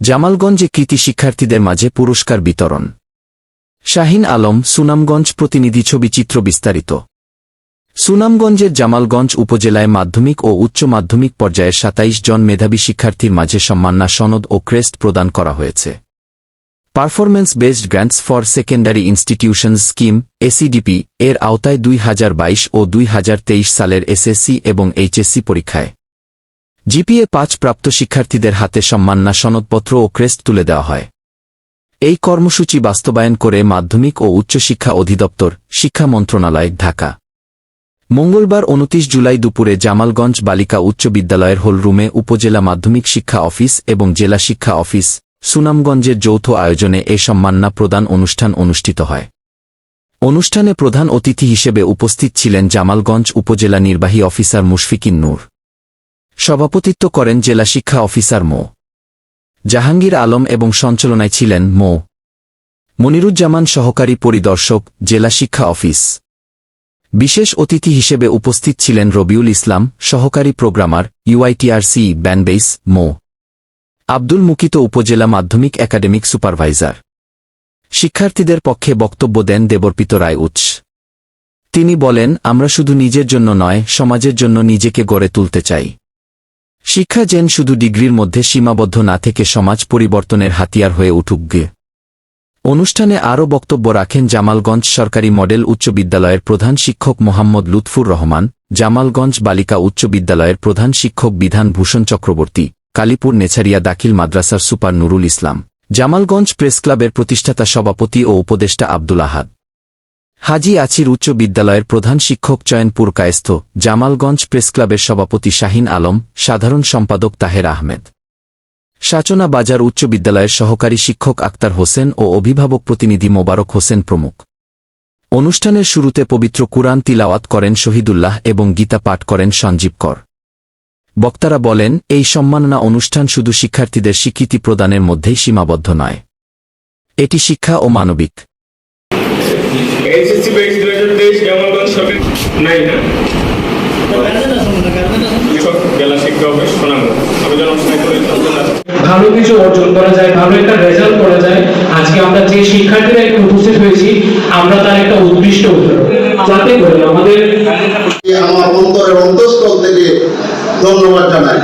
জামালগঞ্জে কৃতি শিক্ষার্থীদের মাঝে পুরস্কার বিতরণ। শাহিন আলম, সুনামগঞ্জ প্রতিনিধি। ছবি চিত্র বিস্তারিত। সুনামগঞ্জের জামালগঞ্জ উপজেলায় মাধ্যমিক ও উচ্চ মাধ্যমিক পর্যায়ের ২৭ জন মেধাবী শিক্ষার্থীর মাঝে সম্মাননা সনদ ও ক্রেস্ট প্রদান করা হয়েছে। Performance based grants for secondary institutions scheme ACDP এর আওতায় ২০২২ ও ২০২৩ সালের এসএসসি এবং এইচএসসি পরীক্ষায় জিপিএ ৫ প্রাপ্ত শিক্ষার্থীদের হাতে সম্মাননা সনদপত্র ও ক্রেস্ট তুলে দেওয়া হয়। এই কর্মসূচি বাস্তবায়ন করে মাধ্যমিক ও উচ্চশিক্ষা অধিদপ্তর, শিক্ষা মন্ত্রণালয়, ঢাকা। মঙ্গলবার ২৯ জুলাই দুপুরে জামালগঞ্জ বালিকা উচ্চ বিদ্যালয়ের হলরুমে উপজেলা মাধ্যমিক শিক্ষা অফিস এবং জেলা শিক্ষা অফিস, সুনামগঞ্জের যৌথ আয়োজনে এ সম্মাননা প্রদান অনুষ্ঠান অনুষ্ঠিত হয়। অনুষ্ঠানে প্রধান অতিথি হিসেবে উপস্থিত ছিলেন জামালগঞ্জ উপজেলা নির্বাহী অফিসার মুশফিকিন নূর। সভাপতিত্ব করেন জেলা শিক্ষা অফিসার মো. জাহাঙ্গীর আলম এবং সঞ্চালনায় ছিলেন মো. মনিরুজ্জামান, সহকারী পরিদর্শক, জেলা শিক্ষা অফিস। বিশেষ অতিথি হিসেবে উপস্থিত ছিলেন রবিউল ইসলাম, সহকারী প্রোগ্রামার, ইউআইটিআরসি ব্যানবেইস, মো. আব্দুল মুকিত, উপজেলা মাধ্যমিক একাডেমিক সুপারভাইজার। শিক্ষার্থীদের পক্ষে বক্তব্য দেন দেবর্পিত রায় উৎস। তিনি বলেন, আমরা শুধু নিজের জন্য নয়, সমাজের জন্য নিজেকে গড়ে তুলতে চাই। শিক্ষা যেন শুধু ডিগ্রির মধ্যে সীমাবদ্ধ না থেকে সমাজ পরিবর্তনের হাতিয়ার হয়ে উঠুক। অনুষ্ঠানে আরও বক্তব্য রাখেন জামালগঞ্জ সরকারি মডেল উচ্চ বিদ্যালয়ের প্রধান শিক্ষক মোহাম্মদ লুৎফুর রহমান, জামালগঞ্জ বালিকা উচ্চ বিদ্যালয়ের প্রধান শিক্ষক বিধান ভূষণ চক্রবর্তী, কালীপুর নেছারিয়া দাখিল মাদ্রাসার সুপার নুরুল ইসলাম, জামালগঞ্জ প্রেসক্লাবের প্রতিষ্ঠাতা সভাপতি ও উপদেষ্টা আব্দুল আহাদ, হাজী আছির উচ্চ বিদ্যালয়ের প্রধান শিক্ষক চয়নপুর কায়েস্থ, জামালগঞ্জ প্রেসক্লাবের সভাপতি শাহিন আলম, সাধারণ সম্পাদক তাহের আহমেদ, সাচনা বাজার উচ্চ বিদ্যালয়ের সহকারী শিক্ষক আক্তার হোসেন ও অভিভাবক প্রতিনিধি মোবারক হোসেন প্রমুখ। অনুষ্ঠানের শুরুতে পবিত্র কুরআন তিলাওয়াত করেন শহীদুল্লাহ এবং গীতা পাঠ করেন সঞ্জীব কর। বক্তারা বলেন, এই সম্মাননা অনুষ্ঠান শুধু শিক্ষার্থীদের স্বীকৃতি প্রদানের মধ্যেই সীমাবদ্ধ নয়, এটি শিক্ষা ও মানবিক। ভালো কিছু অর্জন করা যায়, ভালো একটা রেজাল্ট করা যায়। আজকে আমরা যে শিক্ষার্থীরা একটু উপস্থিত হয়েছি, আমরা তার একটা উদ্দিষ্ট যাতে করে আমাদের আমার অন্তরের অন্তঃস্থল থেকে ধন্যবাদ জানাই।